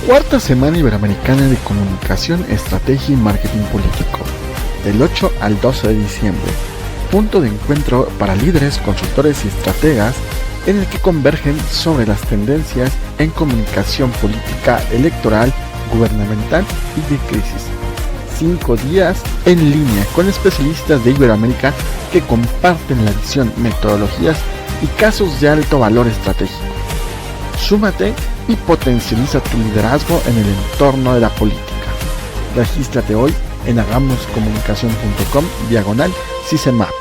Cuarta Semana Iberoamericana de Comunicación, Estrategia y Marketing Político, del 8 al 12 de diciembre. Punto de encuentro para líderes, consultores y estrategas en el que convergen sobre las tendencias en comunicación política, electoral, gubernamental y de crisis. 5 días en línea con especialistas de Iberoamérica que comparten la visión, metodologías y casos de alto valor estratégico. Súmate y potencializa tu liderazgo en el entorno de la política. Regístrate hoy en hagamoscomunicacion.com/CISEMAP.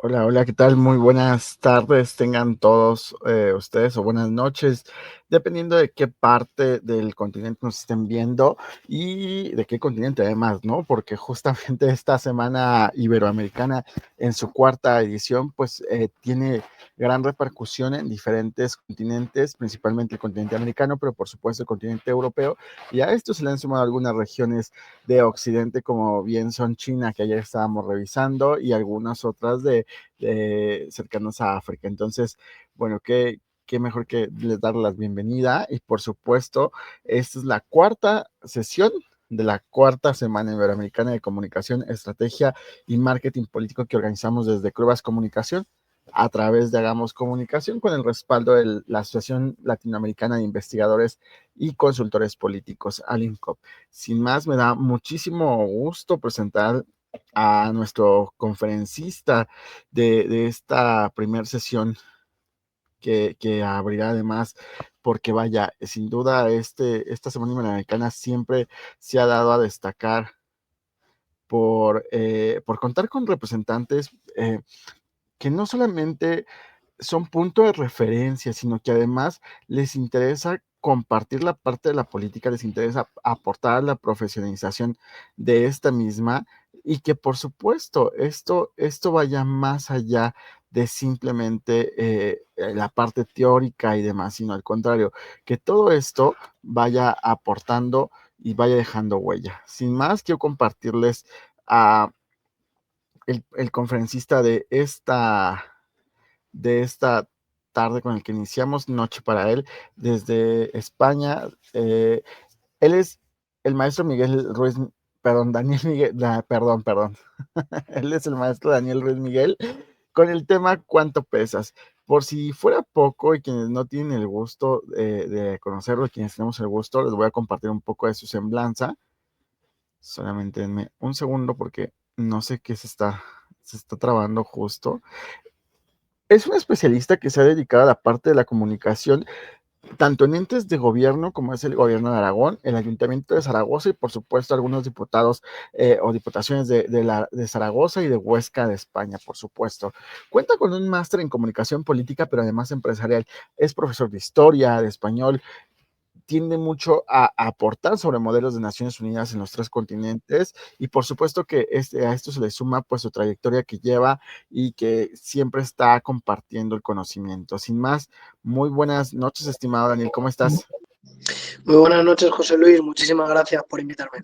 Hola, ¿qué tal? Muy buenas tardes tengan todos ustedes, o buenas noches, dependiendo de qué parte del continente nos estén viendo y de qué continente además, ¿no? Porque justamente esta semana iberoamericana en su cuarta edición, pues tiene gran repercusión en diferentes continentes, principalmente el continente americano, pero por supuesto el continente europeo, y a esto se le han sumado algunas regiones de Occidente, como bien son China, que ayer estábamos revisando, y algunas otras de cercanos a África. Entonces, bueno, qué mejor que les dar la bienvenida. Y por supuesto, esta es la cuarta sesión de la cuarta Semana Iberoamericana de Comunicación, Estrategia y Marketing Político que organizamos desde Cuevas Comunicación a través de Hagamos Comunicación con el respaldo de la Asociación Latinoamericana de Investigadores y Consultores Políticos, ALINCOP. Sin más, me da muchísimo gusto presentar a nuestro conferencista de esta primera sesión que abrirá además, porque vaya, sin duda esta Semana Iberoamericana siempre se ha dado a destacar por contar con representantes que no solamente son punto de referencia, sino que además les interesa compartir la parte de la política, les interesa aportar a la profesionalización de esta misma, y que por supuesto esto vaya más allá de simplemente la parte teórica y demás, sino al contrario, que todo esto vaya aportando y vaya dejando huella. Sin más, quiero compartirles a el conferencista de esta tarde con el que iniciamos, noche para él, desde España. Él es el maestro Miguel Ruiz, perdón, Daniel Miguel, perdón. Él es el maestro Daniel Ruiz Miguel con el tema ¿Cuánto pesas? Por si fuera poco y quienes no tienen el gusto de conocerlo, quienes tenemos el gusto, les voy a compartir un poco de su semblanza. Solamente denme un segundo porque no sé qué se está trabando justo. Es un especialista que se ha dedicado a la parte de la comunicación, tanto en entes de gobierno como es el gobierno de Aragón, el Ayuntamiento de Zaragoza y por supuesto algunos diputados o diputaciones de Zaragoza y de Huesca de España, por supuesto. Cuenta con un máster en comunicación política, pero además empresarial. Es profesor de historia, de español. Tiende mucho a aportar sobre modelos de Naciones Unidas en los 3 continentes, y por supuesto que a esto se le suma pues su trayectoria que lleva y que siempre está compartiendo el conocimiento. Sin más, muy buenas noches, estimado Daniel, ¿cómo estás? Muy buenas noches, José Luis. Muchísimas gracias por invitarme.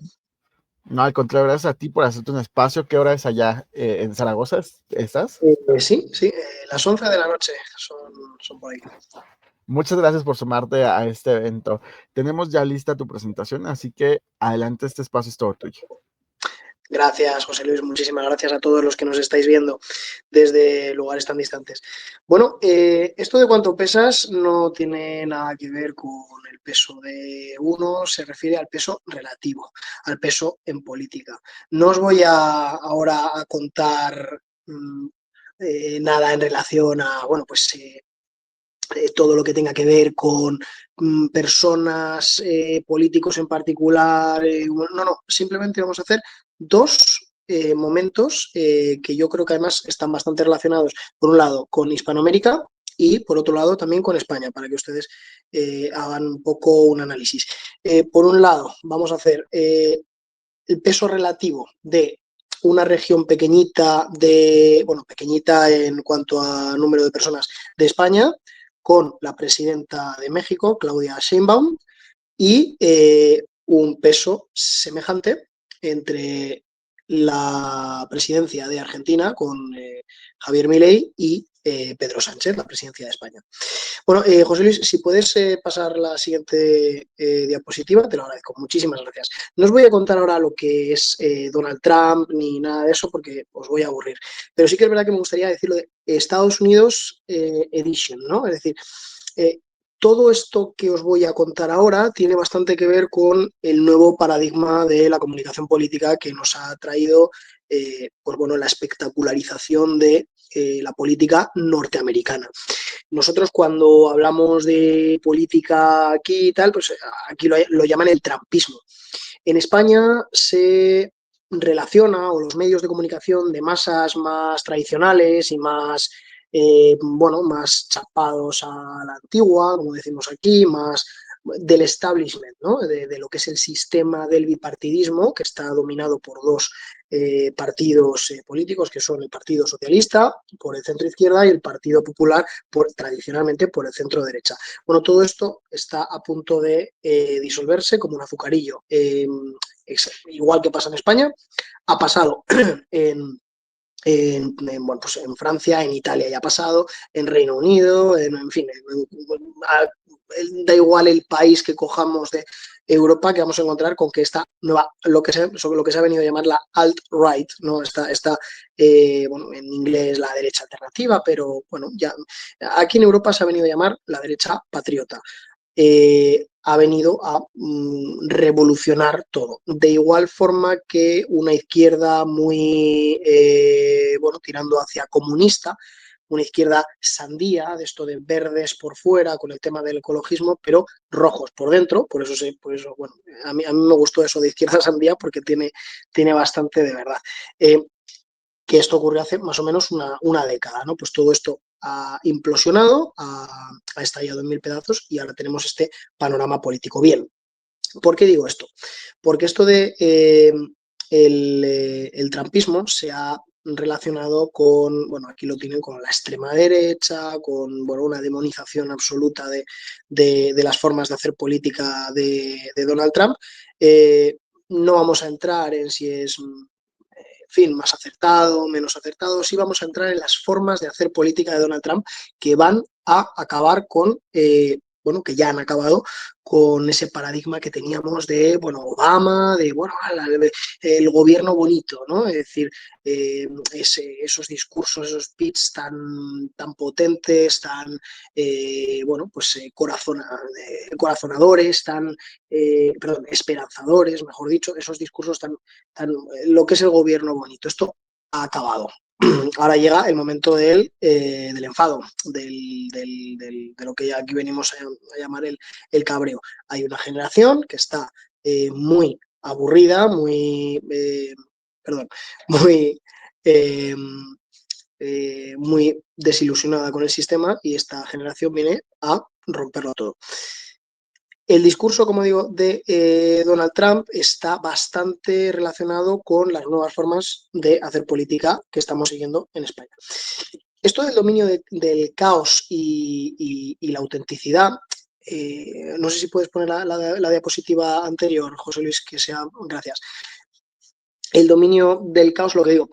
No, al contrario, gracias a ti por hacerte un espacio. ¿Qué hora es allá en Zaragoza? ¿Estás? Sí, las 11 de la noche son por ahí. Muchas gracias por sumarte a este evento. Tenemos ya lista tu presentación, así que adelante, este espacio es todo tuyo. Gracias, José Luis. Muchísimas gracias a todos los que nos estáis viendo desde lugares tan distantes. Bueno, esto de cuánto pesas no tiene nada que ver con el peso de uno, se refiere al peso relativo, al peso en política. No os voy ahora a contar nada en relación a, bueno, pues todo lo que tenga que ver con personas, políticos en particular. No, simplemente vamos a hacer dos momentos que yo creo que además están bastante relacionados, por un lado, con Hispanoamérica y por otro lado también con España, para que ustedes hagan un poco un análisis. Por un lado, vamos a hacer el peso relativo de una región pequeñita, pequeñita en cuanto a número de personas de España, con la presidenta de México, Claudia Sheinbaum, y un peso semejante entre la presidencia de Argentina con Javier Milei y Pedro Sánchez, la presidencia de España. Bueno, José Luis, si puedes pasar la siguiente diapositiva, te lo agradezco. Muchísimas gracias. No os voy a contar ahora lo que es Donald Trump ni nada de eso porque os voy a aburrir. Pero sí que es verdad que me gustaría decirlo de Estados Unidos Edition, ¿no? Es decir, eh, todo esto que os voy a contar ahora tiene bastante que ver con el nuevo paradigma de la comunicación política que nos ha traído pues bueno, la espectacularización de la política norteamericana. Nosotros cuando hablamos de política aquí y tal, pues aquí lo llaman el trampismo. En España se relaciona, o los medios de comunicación de masas más tradicionales y más, bueno, más chapados a la antigua, como decimos aquí, más del establishment, ¿no? De lo que es el sistema del bipartidismo, que está dominado por dos partidos políticos, que son el Partido Socialista por el centro izquierda y el Partido Popular tradicionalmente por el centro derecha. Bueno, todo esto está a punto de disolverse como un azucarillo. Igual que pasa en España, ha pasado bueno, pues en Francia, en Italia ya ha pasado, en Reino Unido, en fin, da igual el país que cojamos de Europa, que vamos a encontrar con que esta nueva, sobre lo que se ha venido a llamar la alt-right, ¿no? Esta bueno, en inglés la derecha alternativa, pero bueno, ya aquí en Europa se ha venido a llamar la derecha patriota. Ha venido a revolucionar todo. De igual forma que una izquierda muy, bueno, tirando hacia comunista, una izquierda sandía, de esto de verdes por fuera, con el tema del ecologismo, pero rojos por dentro, por eso bueno, a mí me gustó eso de izquierda sandía porque tiene bastante de verdad. Que esto ocurrió hace más o menos una década, ¿no? Pues todo esto ha implosionado, ha estallado en mil pedazos y ahora tenemos este panorama político. Bien, ¿por qué digo esto? Porque esto de el trampismo se ha relacionado con, bueno, aquí lo tienen con la extrema derecha, con bueno, una demonización absoluta de las formas de hacer política de Donald Trump. No vamos a entrar en si es fin, más acertado, menos acertado, sí vamos a entrar en las formas de hacer política de Donald Trump que van a acabar con, bueno, que ya han acabado con ese paradigma que teníamos de, bueno, Obama, de, bueno, el gobierno bonito, ¿no? Es decir, esos discursos, esos speeches tan potentes, tan, bueno, pues corazonadores, perdón, esperanzadores, mejor dicho, esos discursos lo que es el gobierno bonito. Esto ha acabado. Ahora llega el momento del enfado, de lo que aquí venimos a llamar el cabreo. Hay una generación que está muy aburrida, perdón, muy, eh, muy desilusionada con el sistema y esta generación viene a romperlo todo. El discurso, como digo, de Donald Trump está bastante relacionado con las nuevas formas de hacer política que estamos siguiendo en España. Esto del dominio del caos y la autenticidad, no sé si puedes poner la diapositiva anterior, José Luis, que sea, gracias. El dominio del caos, lo que digo,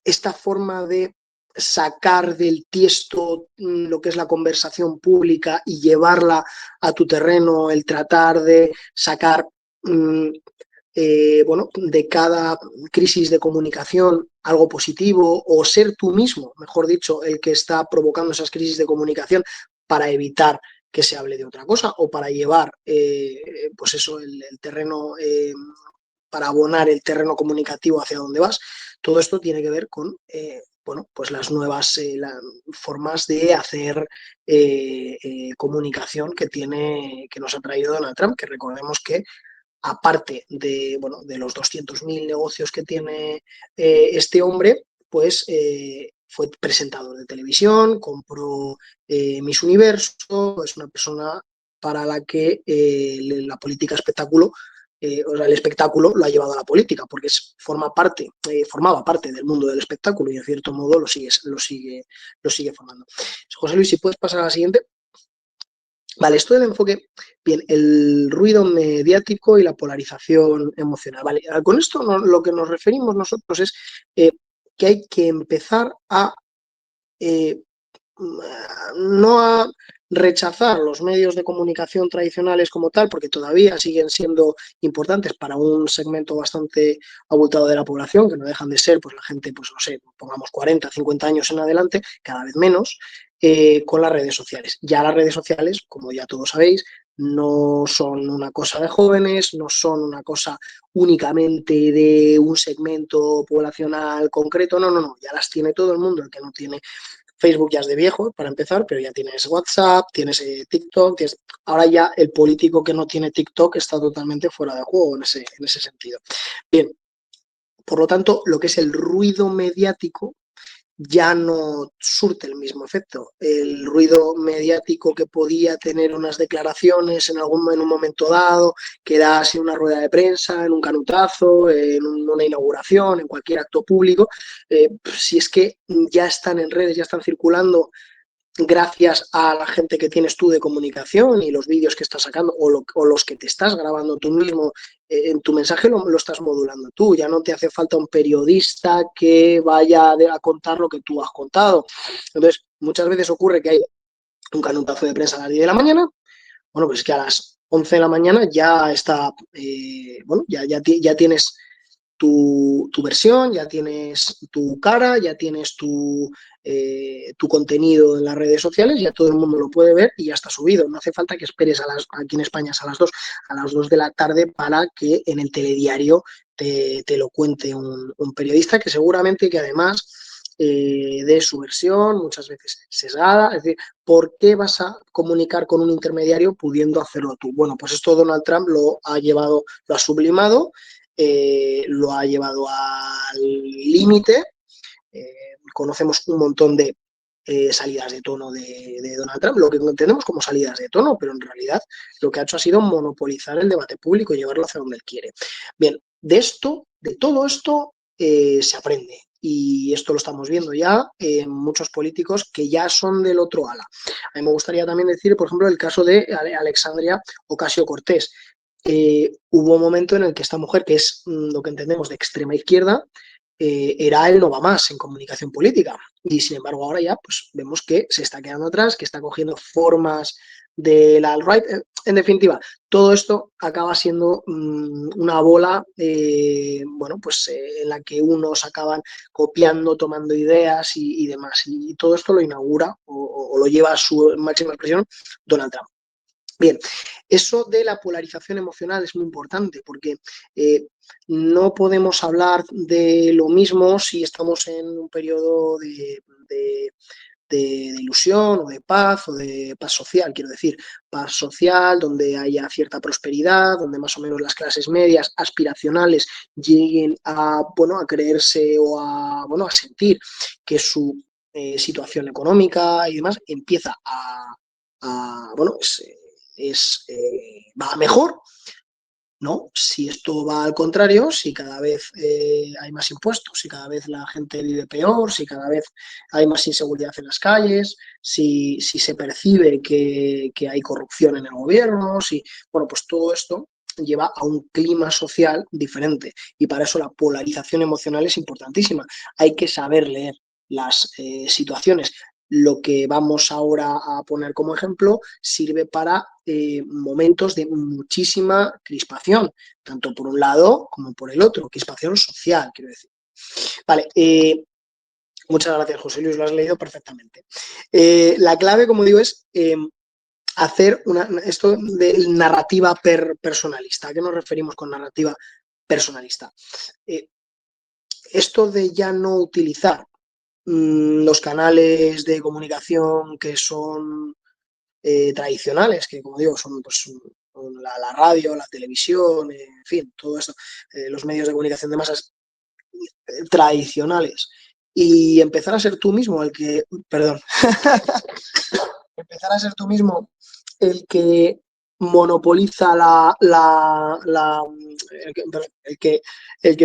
esta forma de sacar del tiesto lo que es la conversación pública y llevarla a tu terreno, el tratar de sacar, bueno, de cada crisis de comunicación algo positivo o ser tú mismo, mejor dicho, el que está provocando esas crisis de comunicación para evitar que se hable de otra cosa o para llevar, pues eso, el terreno, para abonar el terreno comunicativo hacia donde vas. Todo esto tiene que ver con bueno, pues las nuevas formas de hacer comunicación que nos ha traído Donald Trump, que recordemos que aparte de, bueno, de los 200.000 negocios que tiene este hombre, pues fue presentador de televisión, compró Miss Universo, es una persona para la que la política espectáculo, o sea, el espectáculo lo ha llevado a la política, porque formaba parte del mundo del espectáculo y en cierto modo lo sigue formando. José Luis, si puedes pasar a la siguiente. Vale, esto del enfoque, bien, el ruido mediático y la polarización emocional. Vale, con esto lo que nos referimos nosotros es que hay que empezar a no a rechazar los medios de comunicación tradicionales como tal, porque todavía siguen siendo importantes para un segmento bastante abultado de la población, que no dejan de ser, pues la gente, pues no sé, pongamos 40, 50 años en adelante, cada vez menos, con las redes sociales. Ya las redes sociales, como ya todos sabéis, no son una cosa de jóvenes, no son una cosa únicamente de un segmento poblacional concreto, no, ya las tiene todo el mundo, el que no tiene Facebook ya es de viejo, para empezar, pero ya tienes WhatsApp, tienes TikTok, ahora ya el político que no tiene TikTok está totalmente fuera de juego en ese sentido. Bien, por lo tanto, lo que es el ruido mediático ya no surte el mismo efecto. El ruido mediático que podía tener unas declaraciones en un momento dado, que da así una rueda de prensa, en un canutazo, una inauguración, en cualquier acto público, si es que ya están en redes, ya están circulando gracias a la gente que tienes tú de comunicación y los vídeos que estás sacando o los que te estás grabando tú mismo, en tu mensaje lo estás modulando tú, ya no te hace falta un periodista que vaya a contar lo que tú has contado. Entonces, muchas veces ocurre que hay un canutazo de prensa a las 10 de la mañana, bueno, pues es que a las 11 de la mañana ya está, bueno, ya tienes tu versión, ya tienes tu cara, ya tienes tu contenido en las redes sociales, ya todo el mundo lo puede ver y ya está subido. No hace falta que esperes aquí en España es a las 2 de la tarde para que en el telediario te lo cuente un periodista que seguramente que además de su versión, muchas veces sesgada, es decir, ¿por qué vas a comunicar con un intermediario pudiendo hacerlo tú? Bueno, pues esto Donald Trump lo ha llevado, lo ha sublimado, lo ha llevado al límite. Conocemos un montón de salidas de tono de Donald Trump, lo que entendemos como salidas de tono, pero en realidad lo que ha hecho ha sido monopolizar el debate público y llevarlo hacia donde él quiere. Bien, de todo esto se aprende. Y esto lo estamos viendo ya en muchos políticos que ya son del otro ala. A mí me gustaría también decir, por ejemplo, el caso de Alexandria Ocasio-Cortez. Hubo un momento en el que esta mujer, que es lo que entendemos de extrema izquierda, era el no va más en comunicación política. Y sin embargo, ahora ya pues, vemos que se está quedando atrás, que está cogiendo formas de la alt-right. En definitiva, todo esto acaba siendo una bola, bueno, pues en la que unos acaban copiando, tomando ideas y demás. Y todo esto lo inaugura o lo lleva a su máxima expresión Donald Trump. Bien, eso de la polarización emocional es muy importante porque no podemos hablar de lo mismo si estamos en un periodo de ilusión o de paz o de paz social, quiero decir, paz social, donde haya cierta prosperidad, donde más o menos las clases medias aspiracionales lleguen a, bueno, a creerse o a, bueno, a sentir que su situación económica y demás empieza bueno, va mejor, ¿no? Si esto va al contrario, si cada vez hay más impuestos, si cada vez la gente vive peor, si cada vez hay más inseguridad en las calles, si se percibe que hay corrupción en el gobierno, bueno, pues todo esto lleva a un clima social diferente y para eso la polarización emocional es importantísima. Hay que saber leer las situaciones. Lo que vamos ahora a poner como ejemplo sirve para momentos de muchísima crispación, tanto por un lado como por el otro, crispación social, quiero decir. Vale, muchas gracias, José Luis, lo has leído perfectamente. La clave, como digo, es hacer esto de narrativa personalista. ¿A qué nos referimos con narrativa personalista? Esto de ya no utilizar los canales de comunicación que son tradicionales, que como digo, son pues, la radio, la televisión, en fin, todo esto, los medios de comunicación de masas tradicionales. Y empezar a ser tú mismo el que, perdón, empezar a ser tú mismo el que monopoliza el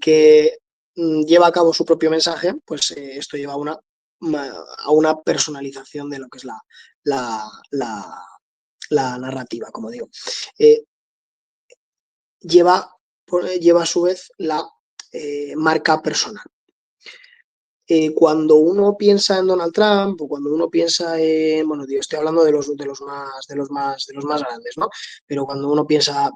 que lleva a cabo su propio mensaje, pues esto lleva a una personalización de lo que es la, la, la narrativa, como digo. Eh, lleva a su vez la marca personal. cuando uno piensa en Donald Trump o cuando uno piensa en, bueno, tío, estoy hablando de los más grandes, ¿no? Pero cuando uno piensa,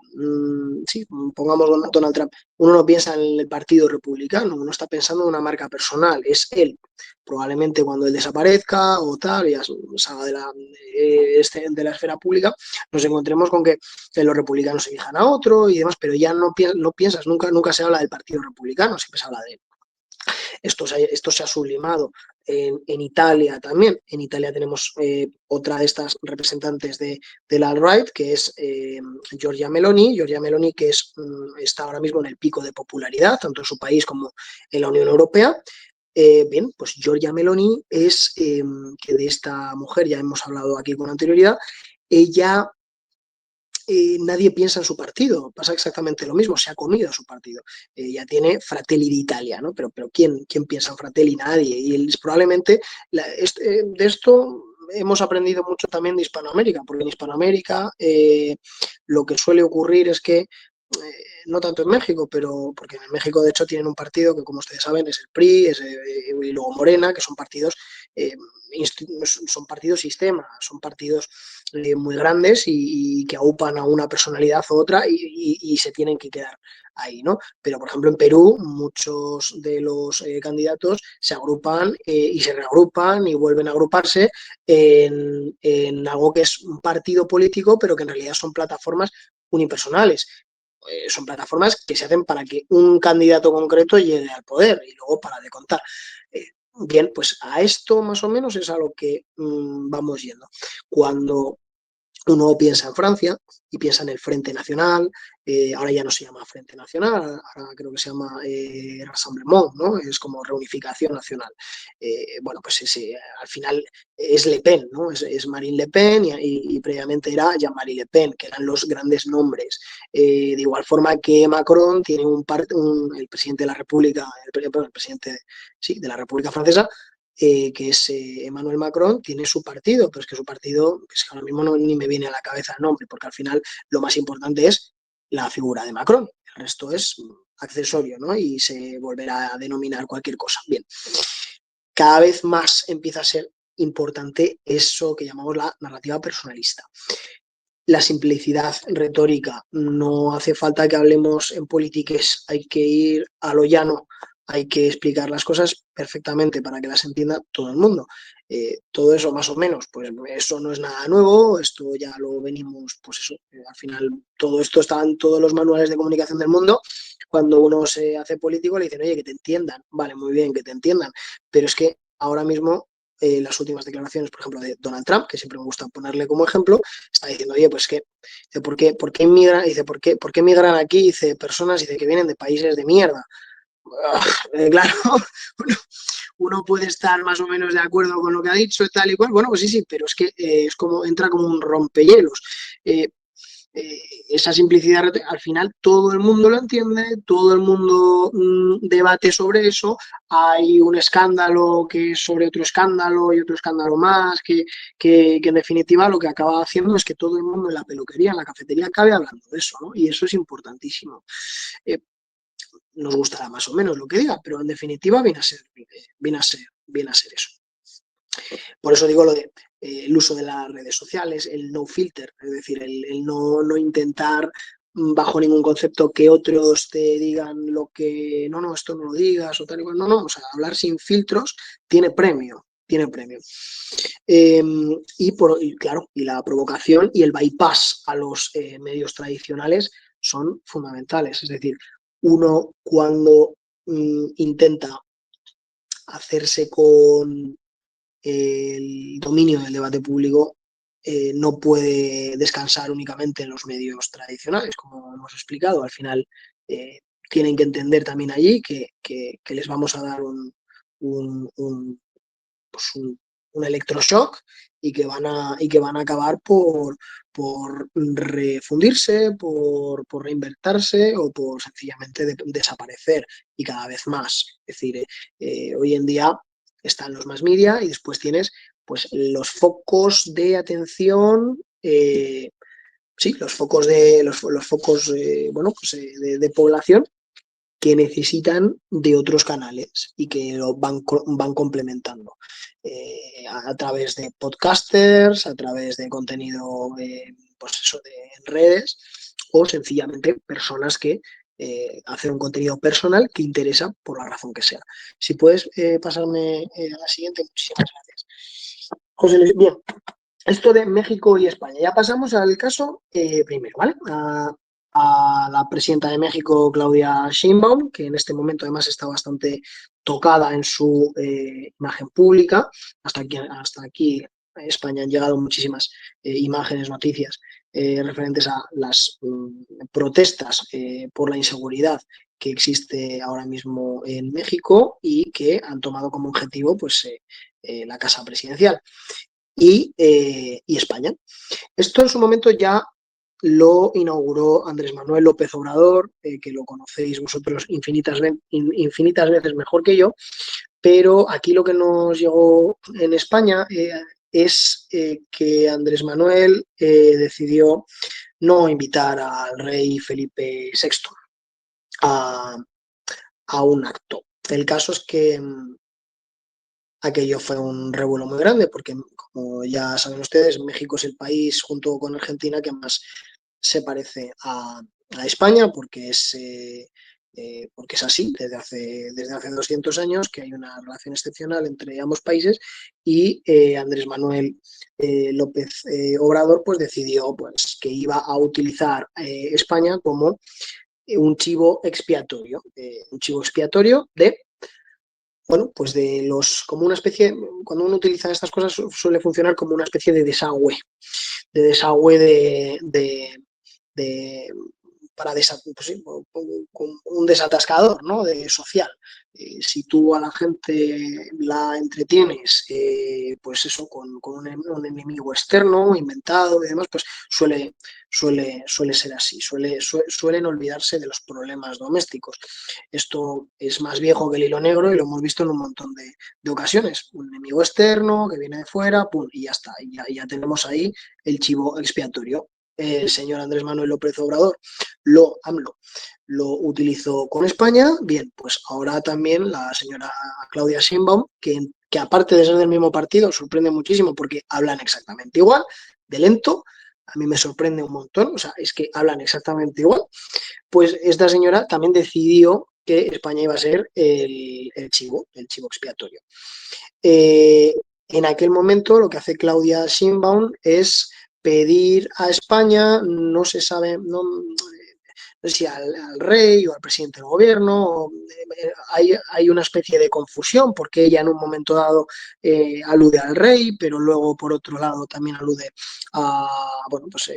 sí, pongamos Donald Trump, uno no piensa en el Partido Republicano, uno está pensando en una marca personal, es él. Probablemente cuando él desaparezca o tal, ya salga de la esfera pública, nos encontremos con que los republicanos se fijan a otro y demás, pero ya no piensas, nunca se habla del Partido Republicano, siempre se habla de él. Esto se ha sublimado en Italia también. En Italia tenemos otra de estas representantes del alt-right, que es Giorgia Meloni. Giorgia Meloni, que está ahora mismo en el pico de popularidad, tanto en su país como en la Unión Europea. Bien, pues Giorgia Meloni que de esta mujer ya hemos hablado aquí con anterioridad. Ella nadie piensa en su partido, pasa exactamente lo mismo, se ha comido su partido. Ya tiene Fratelli d'Italia, ¿no? Pero ¿quién piensa en Fratelli? Nadie. Y probablemente de esto hemos aprendido mucho también de Hispanoamérica, porque en Hispanoamérica lo que suele ocurrir es que no tanto en México, pero porque en México de hecho tienen un partido que como ustedes saben es el PRI, y luego Morena, que eh, son partidos sistema, son partidos muy grandes y que aupan a una personalidad u otra y se tienen que quedar ahí, ¿no? Pero, por ejemplo, en Perú muchos de los candidatos se agrupan y se reagrupan y vuelven a agruparse en algo que es un partido político, pero que en realidad son plataformas unipersonales. Son plataformas que se hacen para que un candidato concreto llegue al poder y luego para de contar. Bien, pues a esto más o menos es a lo que vamos yendo. Cuando uno piensa en Francia y piensa en el Frente Nacional, ahora ya no se llama Frente Nacional, ahora creo que se llama Rassemblement, ¿no? Es como reunificación nacional. Bueno, pues al final es Le Pen, ¿no? Es Marine Le Pen y previamente era Jean-Marie Le Pen, que eran los grandes nombres. De igual forma que Macron tiene el presidente de la República, el presidente, sí, de la República Francesa, que es Emmanuel Macron, tiene su partido, pero es que su partido, pues ahora mismo ni me viene a la cabeza el nombre, porque al final lo más importante es la figura de Macron, el resto es accesorio, ¿no? Y se volverá a denominar cualquier cosa. Bien, cada vez más empieza a ser importante eso que llamamos la narrativa personalista. La simplicidad retórica, no hace falta que hablemos en politiques, hay que ir a lo llano, hay que explicar las cosas perfectamente para que las entienda todo el mundo. Todo eso más o menos, pues eso no es nada nuevo, esto ya lo venimos, pues eso, al final todo esto está en todos los manuales de comunicación del mundo. Cuando uno se hace político le dicen, oye, que te entiendan, vale, muy bien, que te entiendan, pero es que ahora mismo las últimas declaraciones, por ejemplo, de Donald Trump, que siempre me gusta ponerle como ejemplo, está diciendo, oye, pues que, dice, ¿por qué inmigran? Dice, ¿por qué migran aquí? Dice, personas dice, que vienen de países de mierda. Claro, uno puede estar más o menos de acuerdo con lo que ha dicho y tal y cual. Bueno, pues sí, pero es que entra como un rompehielos. Eh, esa simplicidad, al final todo el mundo lo entiende, todo el mundo debate sobre eso, hay un escándalo que es sobre otro escándalo y otro escándalo más, que en definitiva lo que acaba haciendo es que todo el mundo en la peluquería, en la cafetería, acabe hablando de eso, ¿no? Y eso es importantísimo. Eh, Nos gustará más o menos lo que diga, pero en definitiva viene a ser eso. Por eso digo lo de el uso de las redes sociales, el no filter, es decir, el no intentar bajo ningún concepto que otros te digan lo que no, esto no lo digas o tal y cual, no, o sea, hablar sin filtros tiene premio, tiene premio. Claro, y la provocación y el bypass a los medios tradicionales son fundamentales, es decir, uno cuando intenta hacerse con el dominio del debate público no puede descansar únicamente en los medios tradicionales, como hemos explicado. Al final tienen que entender también allí que les vamos a dar pues un electroshock y que van a acabar por refundirse, por reinvertirse o por sencillamente desaparecer y cada vez más. Es decir, hoy en día están los mass media y después tienes pues los focos de atención, sí, los focos bueno, pues, de población que necesitan de otros canales y que lo van complementando a través de podcasters, a través de contenido pues eso, en redes o sencillamente personas que hacen un contenido personal que interesa por la razón que sea. Si puedes pasarme a la siguiente, muchísimas gracias. José Luis, bien, esto de México y España. Ya pasamos al caso primero, ¿vale? A la presidenta de México, Claudia Sheinbaum, que en este momento además está bastante tocada en su imagen pública. Hasta aquí España han llegado muchísimas imágenes, noticias referentes a las protestas por la inseguridad que existe ahora mismo en México y que han tomado como objetivo pues, la Casa Presidencial y España. Esto en su momento ya lo inauguró Andrés Manuel López Obrador, que lo conocéis vosotros infinitas veces mejor que yo, pero aquí lo que nos llegó en España es que Andrés Manuel decidió no invitar al rey Felipe VI a, a un acto. El caso es que aquello fue un revuelo muy grande porque, como ya saben ustedes, México es el país junto con Argentina que más se parece a España porque es así desde hace 200 años que hay una relación excepcional entre ambos países y Andrés Manuel López Obrador pues decidió pues, que iba a utilizar España como un chivo expiatorio de bueno, pues como una especie, cuando uno utiliza estas cosas suele funcionar como una especie de desagüe de para pues sí, un desatascador, ¿no? Social. Si tú a la gente la entretienes, pues eso, con un enemigo externo, inventado y demás, pues suele ser así. Suelen olvidarse de los problemas domésticos. Esto es más viejo que el hilo negro y lo hemos visto en un montón de ocasiones. Un enemigo externo que viene de fuera, pum, y ya está. Y ya tenemos ahí el chivo expiatorio. El señor Andrés Manuel López Obrador, AMLO, lo utilizó con España. Bien, pues ahora también la señora Claudia Sheinbaum, que aparte de ser del mismo partido, sorprende muchísimo porque hablan exactamente igual, de lento. A mí me sorprende un montón, o sea, es que hablan exactamente igual. Pues esta señora también decidió que España iba a ser el chivo expiatorio. Eh, en aquel momento lo que hace Claudia Sheinbaum es pedir a España, no se sabe, no sé si al rey o al presidente del gobierno, hay una especie de confusión porque ella en un momento dado alude al rey, pero luego por otro lado también alude bueno, pues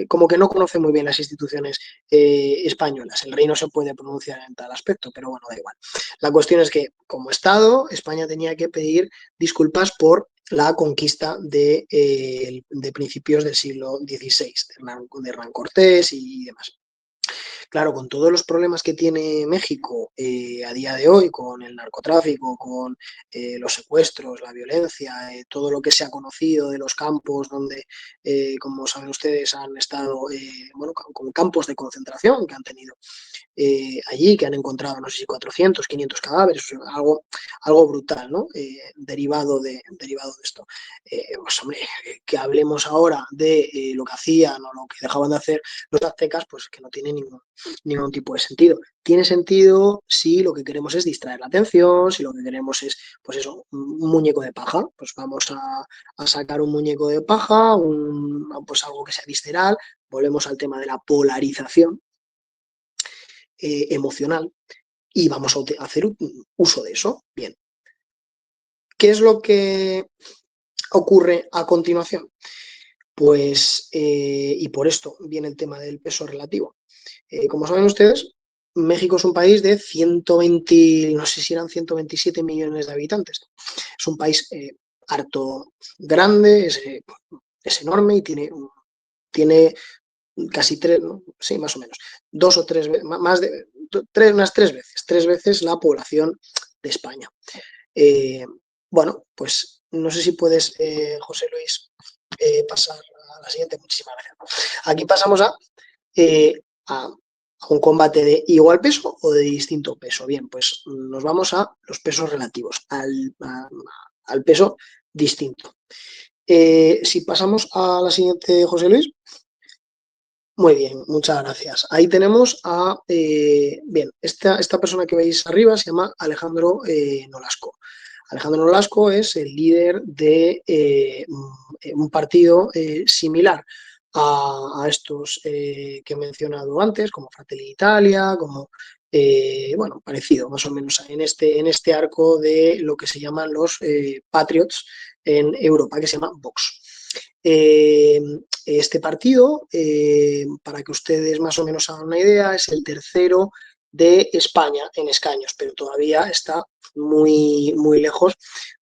como que no conoce muy bien las instituciones españolas. El rey no se puede pronunciar en tal aspecto, pero bueno, da igual. La cuestión es que como Estado, España tenía que pedir disculpas por la conquista de principios del siglo XVI, de Hernán Cortés y demás. Claro, con todos los problemas que tiene México a día de hoy, con el narcotráfico, con los secuestros, la violencia, todo lo que se ha conocido de los campos donde, como saben ustedes, han estado, bueno, como campos de concentración que han tenido allí, que han encontrado, no sé si 400, 500 cadáveres, algo brutal, ¿no? Derivado de esto. Pues hombre, que hablemos ahora de lo que hacían o lo que dejaban de hacer los aztecas, pues que no tiene ningún tipo de sentido. Tiene sentido si lo que queremos es distraer la atención, si lo que queremos es, pues eso, un muñeco de paja, pues vamos a sacar un muñeco de paja, pues algo que sea visceral, volvemos al tema de la polarización emocional y vamos a hacer uso de eso. Bien. ¿Qué es lo que ocurre a continuación? Pues, y por esto viene el tema del peso relativo. Como saben ustedes, México es un país de 120, no sé si eran 127 millones de habitantes. Es un país harto grande, es enorme y tiene casi tres, ¿no? Sí, más o menos, dos o tres veces, más de unas tres veces la población de España. Eh, bueno, pues no sé si puedes, José Luis, pasar a la siguiente. Muchísimas gracias. Aquí pasamos eh, a a un combate de igual peso o de distinto peso. Bien, pues nos vamos a los pesos relativos, al peso distinto. Si pasamos a la siguiente, José Luis. Muy bien, muchas gracias. Ahí tenemos a, bien, esta persona que veis arriba se llama Alejandro Nolasco. Alejandro Nolasco es el líder de un partido similar a estos que he mencionado antes, como Fratelli d'Italia, como, bueno, parecido más o menos en este arco de lo que se llaman los Patriots en Europa, que se llama Vox. Este partido, para que ustedes más o menos hagan una idea, es el tercero de España en escaños, pero todavía está muy, muy lejos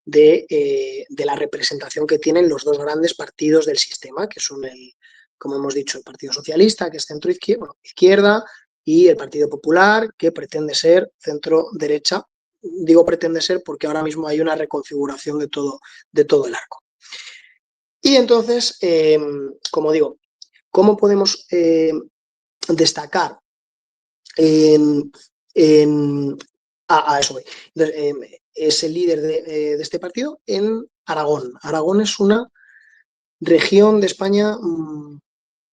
de la representación que tienen los dos grandes partidos del sistema, que son como hemos dicho, el Partido Socialista, que es centro izquierda, bueno, izquierda, y el Partido Popular, que pretende ser centro-derecha. Digo pretende ser porque ahora mismo hay una reconfiguración de todo el arco. Y entonces, como digo, ¿cómo podemos destacar a eso voy? Entonces, es el líder de este partido en Aragón. Aragón es una región de España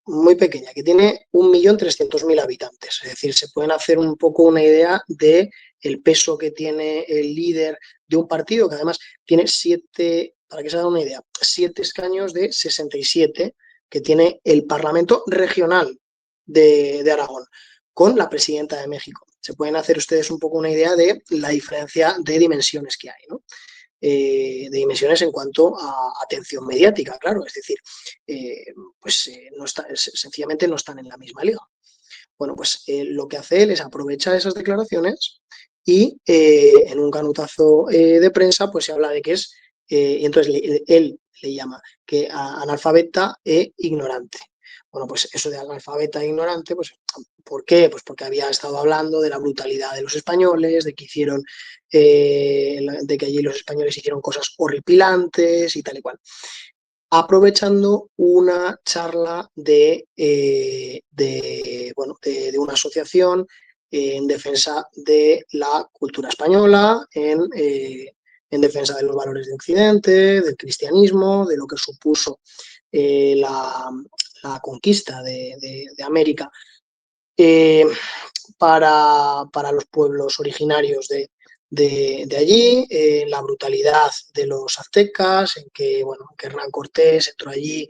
muy pequeña, que tiene 1.300.000 habitantes. Es decir, se pueden hacer un poco una idea de el peso que tiene el líder de un partido, que además tiene 7, para que se hagan una idea, 7 escaños de 67 que tiene el Parlamento Regional de Aragón, con la presidenta de México. Se pueden hacer ustedes un poco una idea de la diferencia de dimensiones que hay, ¿no? De dimensiones en cuanto a atención mediática, claro, es decir, pues no está, sencillamente no están en la misma liga. Bueno, pues lo que hace él es aprovechar esas declaraciones y en un canutazo de prensa pues se habla de que es, y entonces él le llama que analfabeta e ignorante. Bueno, pues eso de analfabeta e ignorante, pues ¿por qué? Pues porque había estado hablando de la brutalidad de los españoles, de que hicieron, de que allí los españoles hicieron cosas horripilantes y tal y cual, aprovechando una charla bueno, de una asociación en defensa de la cultura española, en defensa de los valores de Occidente, del cristianismo, de lo que supuso la conquista de América eh, para los pueblos originarios de allí, la brutalidad de los aztecas, en que, bueno, que Hernán Cortés entró allí,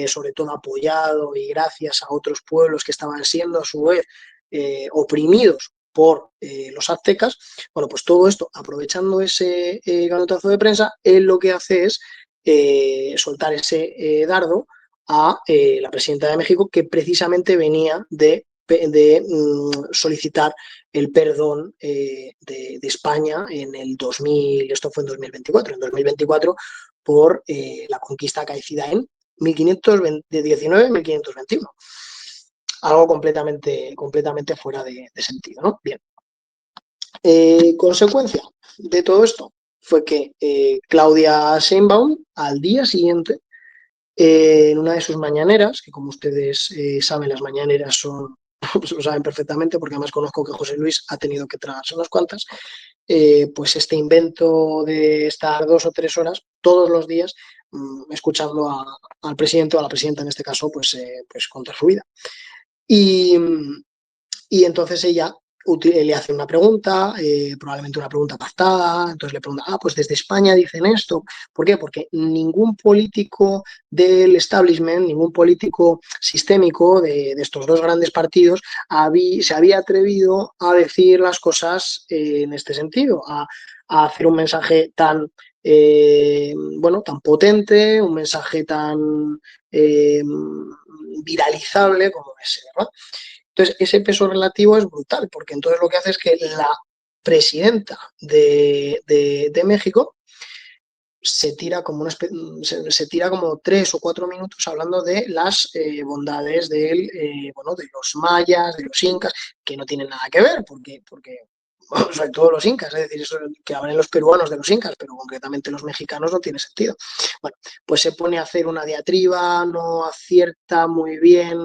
sobre todo apoyado y gracias a otros pueblos que estaban siendo a su vez oprimidos por los aztecas. Bueno, pues todo esto, aprovechando ese ganotazo de prensa, él lo que hace es soltar ese dardo a la presidenta de México, que precisamente venía de solicitar el perdón de España en el 2000, esto fue en 2024, en 2024 por la conquista acaecida en 1519-1521. Algo completamente fuera de sentido, ¿no? Bien. Consecuencia de todo esto fue que Claudia Sheinbaum al día siguiente, en una de sus mañaneras, que como ustedes saben, las mañaneras son, pues lo saben perfectamente, porque además conozco que José Luis ha tenido que tragarse unas cuantas, pues este invento de estar 2 o 3 horas todos los días escuchando al presidente o a la presidenta en este caso, pues contra su vida. Y entonces ella le hace una pregunta, probablemente una pregunta pactada, entonces le pregunta, pues desde España dicen esto. ¿Por qué? Porque ningún político del establishment, ningún político sistémico de estos dos grandes partidos se había atrevido a decir las cosas en este sentido, a hacer un mensaje tan, bueno, tan potente, un mensaje tan viralizable como ese, ¿verdad? Entonces, ese peso relativo es brutal, porque entonces lo que hace es que la presidenta de México se tira como se tira como 3 o 4 minutos hablando de las bondades bueno, de los mayas, de los incas, que no tienen nada que ver, porque sobre todo los incas, es decir, eso que hablan los peruanos de los incas, pero concretamente los mexicanos no tiene sentido. Bueno, pues se pone a hacer una diatriba, no acierta muy bien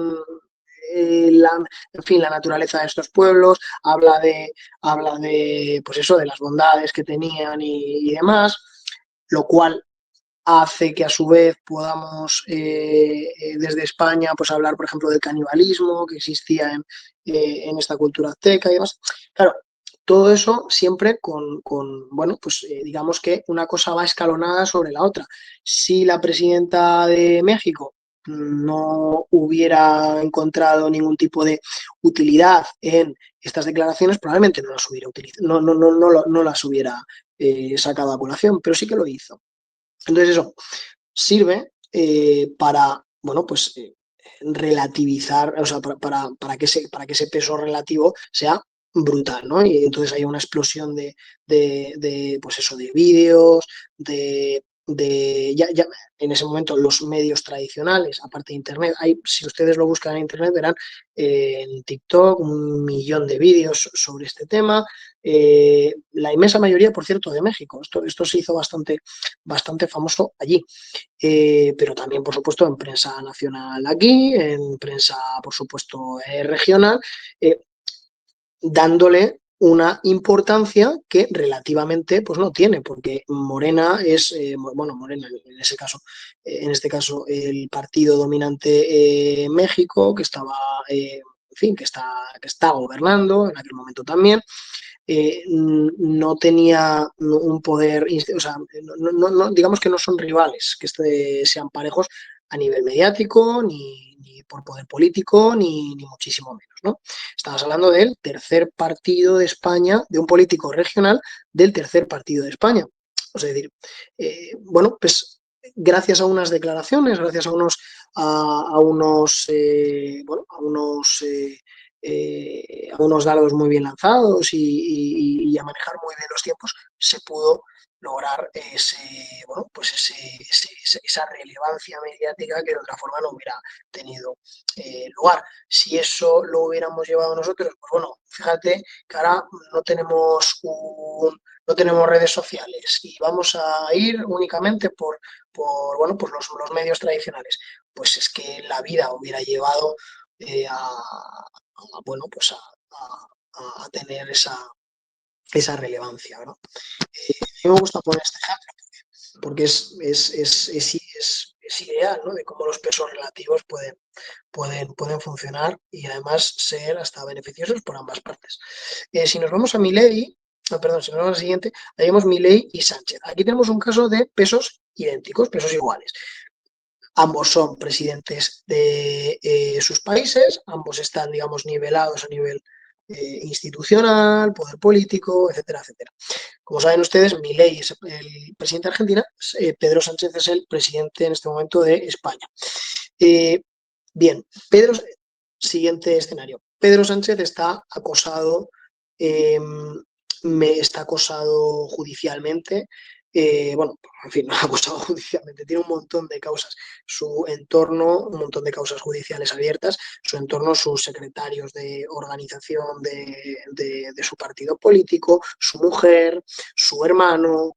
en fin, la naturaleza de estos pueblos, habla de, pues eso, de las bondades que tenían y demás, lo cual hace que a su vez podamos desde España pues hablar, por ejemplo, del canibalismo que existía en esta cultura azteca y demás. Claro, todo eso siempre bueno, pues digamos que una cosa va escalonada sobre la otra. Si la presidenta de México no hubiera encontrado ningún tipo de utilidad en estas declaraciones, probablemente no las hubiera utilizado, no las hubiera sacado a colación, pero sí que lo hizo. Entonces eso sirve para, bueno, pues relativizar, o sea, para que ese peso relativo sea brutal, ¿no? Y entonces hay una explosión pues eso, de vídeos, ya en ese momento los medios tradicionales, aparte de Internet, si ustedes lo buscan en Internet verán en TikTok un millón de vídeos sobre este tema, la inmensa mayoría, por cierto, de México. Esto se hizo bastante famoso allí. Pero también, por supuesto, en prensa nacional aquí, en prensa, por supuesto, regional, eh, dándole una importancia que relativamente pues no tiene, porque Morena es, bueno, Morena en este caso el partido dominante en México, que estaba, en fin, que está gobernando en aquel momento también, no tenía un poder, o sea, digamos que no son rivales, que sean parejos a nivel mediático, ni por poder político, ni muchísimo menos, ¿no? Estamos hablando del tercer partido de España, de un político regional del tercer partido de España. O sea, es decir, bueno, pues gracias a unas declaraciones, gracias bueno, a unos dardos muy bien lanzados y a manejar muy bien los tiempos, se pudo lograr bueno, pues esa relevancia mediática que de otra forma no hubiera tenido lugar. Si eso lo hubiéramos llevado nosotros, pues bueno, fíjate que ahora no tenemos redes sociales y vamos a ir únicamente bueno, pues los medios tradicionales. Pues es que la vida hubiera llevado bueno, pues a tener esa relevancia, ¿no? A mí me gusta poner este ejemplo porque es ideal, ¿no? De cómo los pesos relativos pueden funcionar y además ser hasta beneficiosos por ambas partes. Si nos vamos a Milei, perdón, si nos vamos al siguiente, tenemos Milei y Sánchez. Aquí tenemos un caso de pesos idénticos, pesos iguales. Ambos son presidentes de sus países, ambos están, digamos, nivelados a nivel institucional, poder político, etcétera, etcétera. Como saben ustedes, Milei es el presidente de Argentina, Pedro Sánchez es el presidente en este momento de España. Bien, siguiente escenario. Pedro Sánchez eh, está acosado judicialmente. Bueno, en fin, no ha acusado judicialmente, tiene un montón de causas. Su entorno, un montón de causas judiciales abiertas, su entorno, sus secretarios de organización de su partido político, su mujer, su hermano,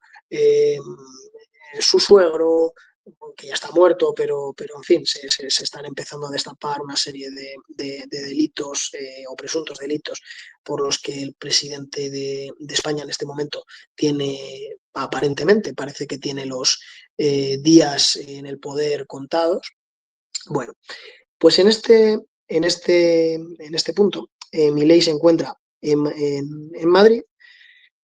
su suegro, que ya está muerto, pero en fin, se están empezando a destapar una serie de delitos o presuntos delitos por los que el presidente de España en este momento tiene, aparentemente, parece que tiene los días en el poder contados. Bueno, pues en este punto, Milei se encuentra en Madrid.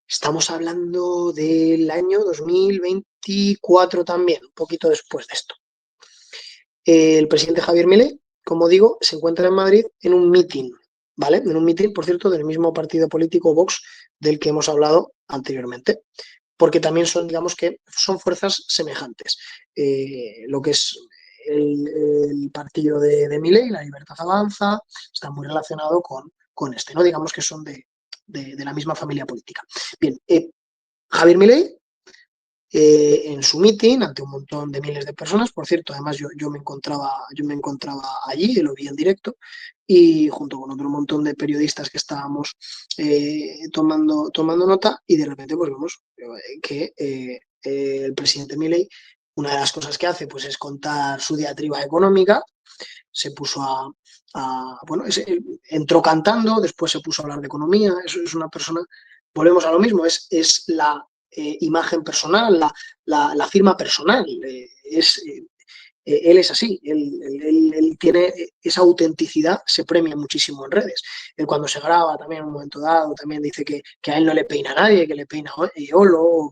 Estamos hablando del año 2024 también, un poquito después de esto. El presidente Javier Milei, como digo, se encuentra en Madrid en un meeting, ¿vale? En un meeting, por cierto, del mismo partido político Vox del que hemos hablado anteriormente, porque también son, digamos que son fuerzas semejantes. Lo que es el partido de Milei, La Libertad Avanza, está muy relacionado con este, ¿no? Digamos que son de la misma familia política. Bien, Javier Milei en su meeting ante un montón de miles de personas. Por cierto, además yo me encontraba allí, lo vi en directo, y junto con otro montón de periodistas que estábamos tomando nota, y de repente pues vemos que el presidente Milei, una de las cosas que hace pues es contar su diatriba económica. Se puso bueno, entró cantando, después se puso a hablar de economía, es una persona, volvemos a lo mismo, es la imagen personal, la firma personal, él es así, él tiene esa autenticidad, se premia muchísimo en redes. Él cuando se graba también en un momento dado, también dice que a él no le peina a nadie, que le peina Olo,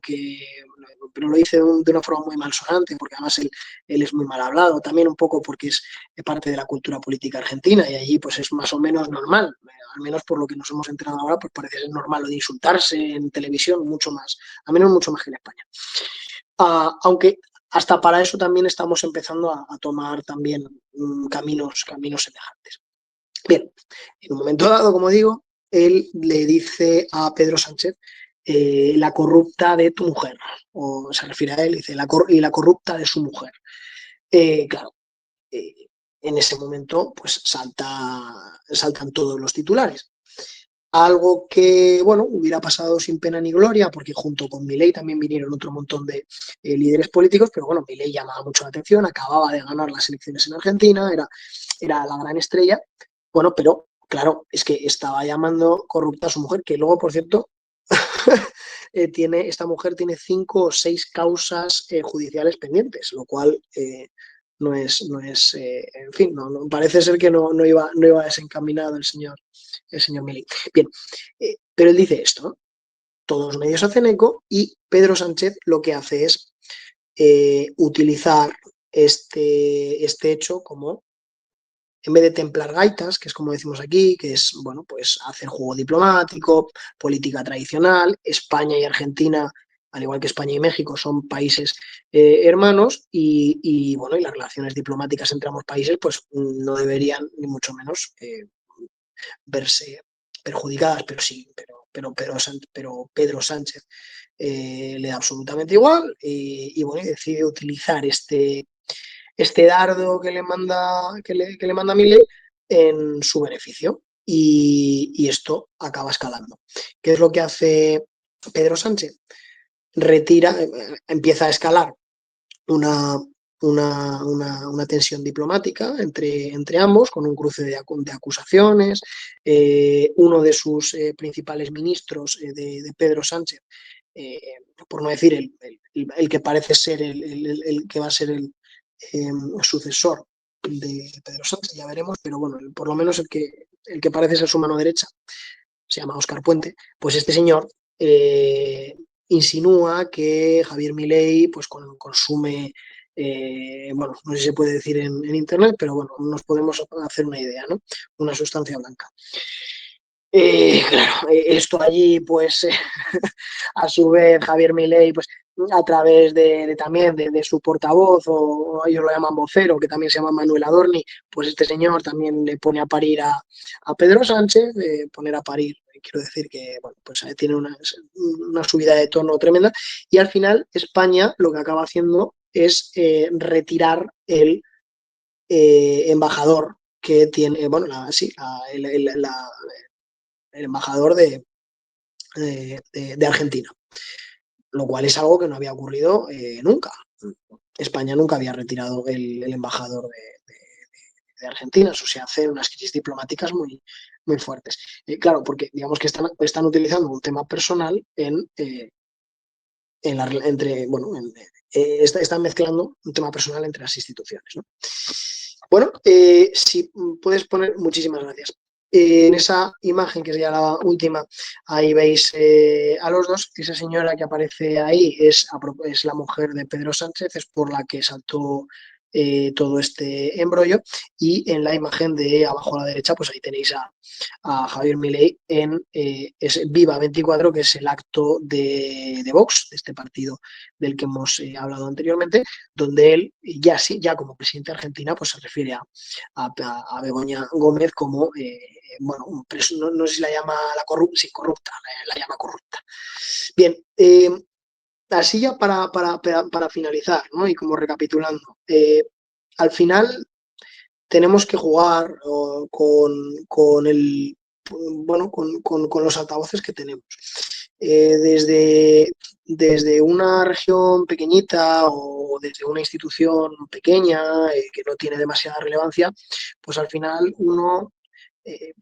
pero lo dice de una forma muy malsonante, porque además él es muy mal hablado, también un poco porque es parte de la cultura política argentina y allí pues es más o menos normal, al menos por lo que nos hemos enterado ahora, pues parece ser normal lo de insultarse en televisión, mucho más, al menos mucho más que en España. Aunque hasta para eso también estamos empezando a tomar también caminos semejantes. Bien, en un momento dado, como digo, él le dice a Pedro Sánchez la corrupta de tu mujer, o se refiere a él, dice y la corrupta de su mujer. Claro, en ese momento pues saltan todos los titulares. Algo que, bueno, hubiera pasado sin pena ni gloria, porque junto con Milei también vinieron otro montón de líderes políticos, pero bueno, Milei llamaba mucho la atención, acababa de ganar las elecciones en Argentina, era la gran estrella, bueno, pero claro, es que estaba llamando corrupta a su mujer, que luego, por cierto, esta mujer tiene 5 o 6 causas judiciales pendientes, lo cual en fin, parece ser que no iba desencaminado el señor Milei. Bien, pero él dice esto, ¿no? Todos los medios hacen eco y Pedro Sánchez lo que hace es utilizar este hecho como, en vez de templar gaitas, que es como decimos aquí, que es, bueno, pues hacer juego diplomático, política tradicional, España y Argentina, al igual que España y México, son países hermanos bueno, y las relaciones diplomáticas entre ambos países, pues no deberían, ni mucho menos, verse perjudicadas, pero sí, pero Pedro Sánchez le da absolutamente igual bueno, y decide utilizar este dardo que le manda Milei en su beneficio. Esto acaba escalando. ¿Qué es lo que hace Pedro Sánchez? Empieza a escalar una, una tensión diplomática entre ambos, con un cruce de acusaciones. Uno de sus principales ministros de Pedro Sánchez, eh, por no decir el que parece ser el que va a ser eh, sucesor de Pedro Sánchez, ya veremos, pero bueno, por lo menos el que parece ser su mano derecha, se llama Óscar Puente, pues este señor insinúa que Javier Milei pues consume, bueno, no sé si se puede decir en internet, pero bueno, nos podemos hacer una idea, ¿no? Una sustancia blanca. Claro, esto allí, pues, a su vez, Javier Milei, pues, a través también de su portavoz, o ellos lo llaman vocero, que también se llama Manuel Adorni, pues este señor también le pone a parir a Pedro Sánchez, poner a parir, quiero decir que, bueno, pues tiene una subida de tono tremenda, y al final España lo que acaba haciendo es retirar el embajador que tiene, bueno, el embajador de Argentina, lo cual es algo que no había ocurrido nunca. España nunca había retirado el embajador de Argentina, eso se hace en unas crisis diplomáticas muy fuertes. Claro, porque digamos que están utilizando un tema personal bueno, están mezclando un tema personal entre las instituciones, ¿no? Bueno, si puedes poner, muchísimas gracias. En esa imagen, que es ya la última, ahí veis a los dos. Esa señora que aparece ahí es la mujer de Pedro Sánchez, es por la que saltó todo este embrollo. Y en la imagen de abajo a la derecha, pues ahí tenéis a Javier Milei en Viva 24, que es el acto de Vox, de este partido del que hemos hablado anteriormente, donde él, ya como presidente de Argentina, pues se refiere a Begoña Gómez como, bueno, no sé si la llama sí, corrupta, la llama corrupta. Bien, así ya para finalizar, ¿no? Y como recapitulando, al final tenemos que jugar con el, bueno, con los altavoces que tenemos. Desde desde una región pequeñita o desde una institución pequeña que no tiene demasiada relevancia, pues al final uno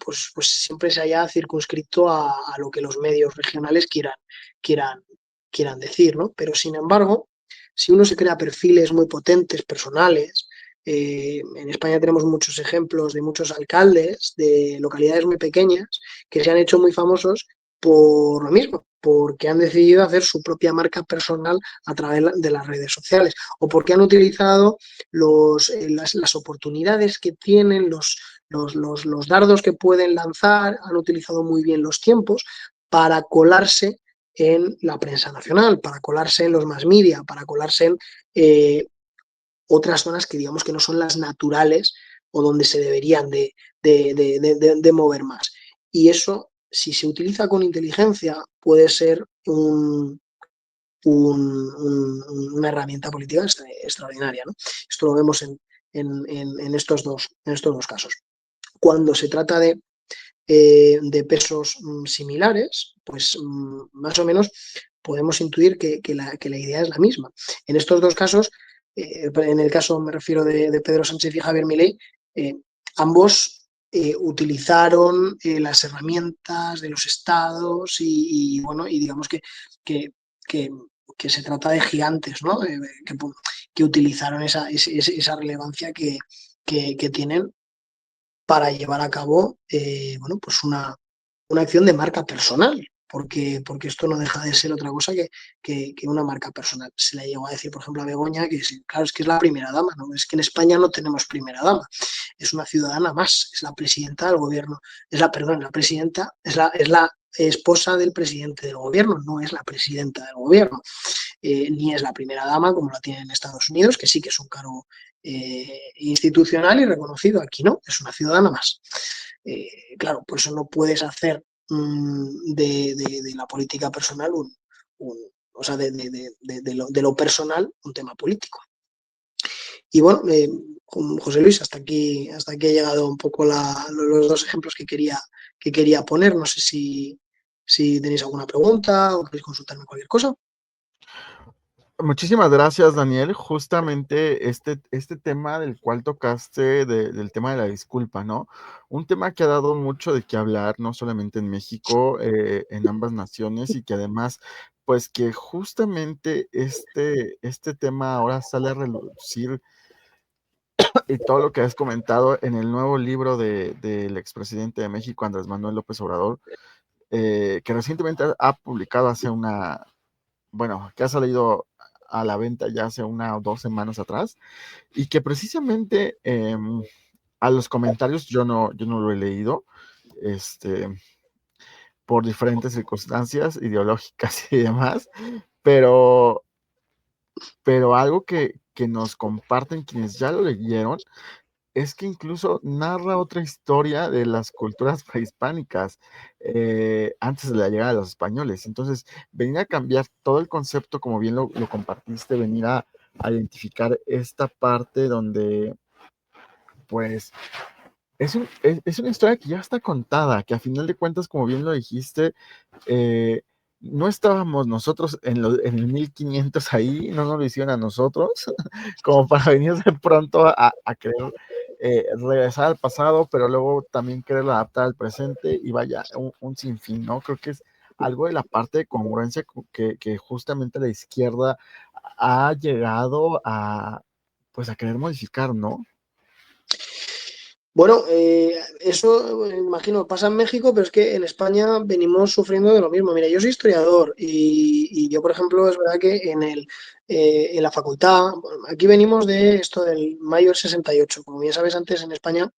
pues siempre se haya circunscrito a lo que los medios regionales quieran, quieran decir, ¿no? Pero sin embargo, si uno se crea perfiles muy potentes, personales, en España tenemos muchos ejemplos de muchos alcaldes de localidades muy pequeñas que se han hecho muy famosos por lo mismo, porque han decidido hacer su propia marca personal a través de las redes sociales o porque han utilizado las oportunidades que tienen, los dardos que pueden lanzar, han utilizado muy bien los tiempos para colarse en la prensa nacional, para colarse en los mass media, para colarse en otras zonas que digamos que no son las naturales o donde se deberían de mover más. Y eso, si se utiliza con inteligencia, puede ser una herramienta política extraordinaria, ¿no? Esto lo vemos en estos dos casos. Cuando se trata de pesos similares, pues más o menos podemos intuir que la idea es la misma. En estos dos casos, en el caso me refiero de Pedro Sánchez y Javier Milei, ambos utilizaron las herramientas de los estados bueno, y digamos que, que, que se trata de gigantes, ¿no? Que utilizaron esa relevancia que tienen para llevar a cabo bueno, pues una acción de marca personal, porque esto no deja de ser otra cosa que una marca personal. Se le llegó a decir, por ejemplo, a Begoña, que claro, es que es la primera dama, ¿no? Es que en España no tenemos primera dama, es una ciudadana más, es la presidenta del gobierno, perdón, la presidenta, es la esposa del presidente del gobierno, no es la presidenta del gobierno, ni es la primera dama como la tienen en Estados Unidos, que sí que es un cargo institucional y reconocido. Aquí no, es una ciudadana más. Claro, por eso no puedes hacer de la política personal o sea, de lo personal un tema político. Y bueno, José Luis, hasta aquí ha llegado un poco los dos ejemplos que quería poner. No sé si tenéis alguna pregunta o queréis consultarme cualquier cosa. Muchísimas gracias, Daniel. Justamente este tema del cual tocaste, del tema de la disculpa, ¿no? Un tema que ha dado mucho de qué hablar, no solamente en México, en ambas naciones, y que además, pues que justamente este tema ahora sale a relucir, y todo lo que has comentado en el nuevo libro del expresidente de México, Andrés Manuel López Obrador, que recientemente ha publicado bueno, que ha salido a la venta ya hace 1 o 2 semanas atrás, y que precisamente a los comentarios yo no lo he leído, este, por diferentes circunstancias ideológicas y demás, pero, pero algo que nos comparten quienes ya lo leyeron es que incluso narra otra historia de las culturas prehispánicas, antes de la llegada de los españoles. Entonces, venir a cambiar todo el concepto, como bien lo compartiste, venir a identificar esta parte donde, pues, es una historia que ya está contada, que a final de cuentas, como bien lo dijiste, eh, no estábamos nosotros en el 1500 ahí, no nos lo hicieron a nosotros, como para venir de pronto a querer regresar al pasado, pero luego también querer adaptar al presente, y vaya, un sinfín, ¿no? Creo que es algo de la parte de congruencia que justamente la izquierda ha llegado pues a querer modificar, ¿no? Bueno, eso imagino pasa en México, pero es que en España venimos sufriendo de lo mismo. Mira, yo soy historiador y yo, por ejemplo, es verdad que en la facultad, bueno, aquí venimos de esto del mayo del 68. Como bien sabes, antes en España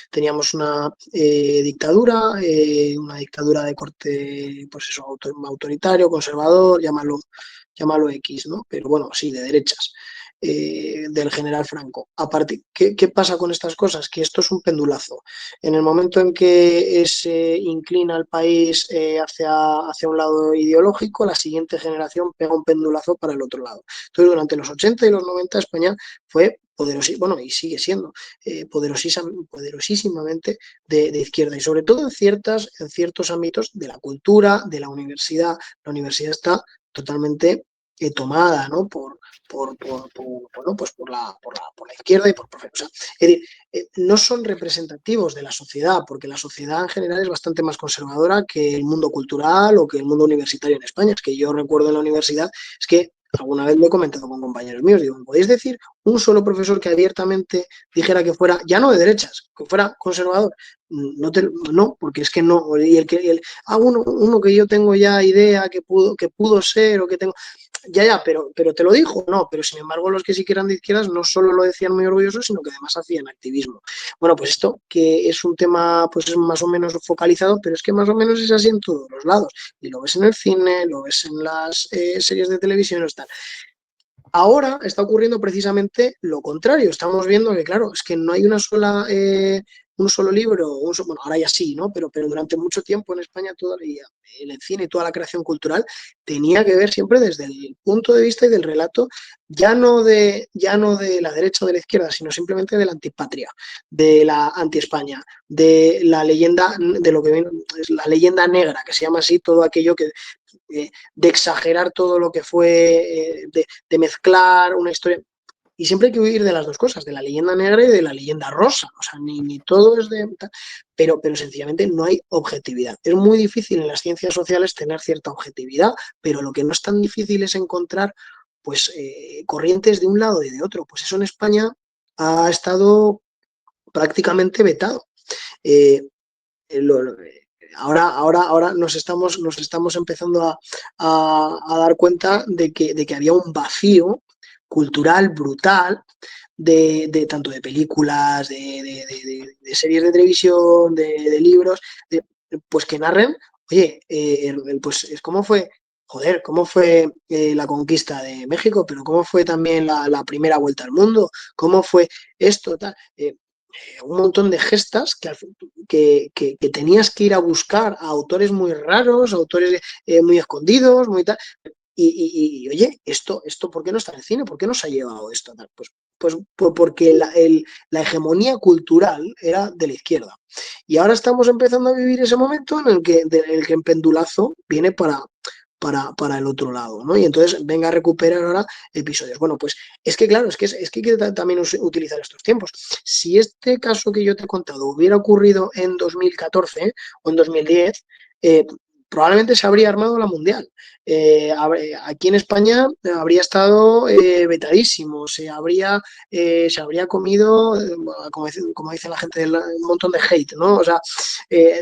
teníamos una dictadura de corte, pues eso, autoritario, conservador, llámalo X, ¿no? Pero bueno, sí, de derechas del general Franco. Aparte, ¿qué pasa con estas cosas? Que esto es un pendulazo. En el momento en que se inclina el país hacia un lado ideológico, la siguiente generación pega un pendulazo para el otro lado. Entonces, durante los 80 y los 90, España fue poderosísima, bueno, y sigue siendo poderosísimamente de izquierda, y sobre todo en ciertos ámbitos de la cultura, de la universidad. La universidad está totalmente tomada, ¿no? Bueno, pues por la izquierda y o sea, es decir, no son representativos de la sociedad, porque la sociedad en general es bastante más conservadora que el mundo cultural o que el mundo universitario en España. Es que yo recuerdo en la universidad, es que alguna vez lo he comentado con compañeros míos, digo, ¿podéis decir un solo profesor que abiertamente dijera que fuera, ya no de derechas, que fuera conservador? No, porque es que no, y uno que yo tengo ya idea que pudo ser o que tengo, ya, pero te lo dijo, no, pero sin embargo los que sí que eran de izquierdas no solo lo decían muy orgullosos, sino que además hacían activismo. Bueno, pues esto que es un tema pues es más o menos focalizado, pero es que más o menos es así en todos los lados. Y lo ves en el cine, lo ves en las series de televisión, tal. Ahora está ocurriendo precisamente lo contrario. Estamos viendo que, claro, es que no hay un solo libro, bueno, ahora ya sí, ¿no? Pero durante mucho tiempo en España el cine y toda la creación cultural tenía que ver siempre desde el punto de vista y del relato, ya no de la derecha o de la izquierda, sino simplemente de la antipatria, de la anti-España, de la leyenda, de lo que viene, es la leyenda negra, que se llama así todo aquello de exagerar todo lo que fue, de mezclar una historia. Y siempre hay que huir de las dos cosas, de la leyenda negra y de la leyenda rosa. O sea, ni todo es de... pero sencillamente no hay objetividad. Es muy difícil en las ciencias sociales tener cierta objetividad, pero lo que no es tan difícil es encontrar pues corrientes de un lado y de otro. Pues eso en España ha estado prácticamente vetado. Eh, lo, ahora nos estamos empezando a dar cuenta de que había un vacío cultural brutal tanto de películas, de series de televisión, de libros, pues que narren, oye, pues es como fue, joder, cómo fue la conquista de México, pero cómo fue también la primera vuelta al mundo, cómo fue esto, tal. Un montón de gestas que tenías que ir a buscar a autores muy raros, autores muy escondidos, muy tal. Oye, esto, ¿por qué no está en el cine? ¿Por qué no se ha llevado esto? Pues porque la hegemonía cultural era de la izquierda. Y ahora estamos empezando a vivir ese momento en el que en pendulazo viene para el otro lado, ¿no? Y entonces venga a recuperar ahora episodios. Bueno, pues es que claro, es que hay que también utilizar estos tiempos. Si este caso que yo te he contado hubiera ocurrido en 2014 o en 2010, probablemente se habría armado la mundial. Aquí en España habría estado vetadísimo, se habría comido, como dice la gente, un montón de hate, ¿no? O sea,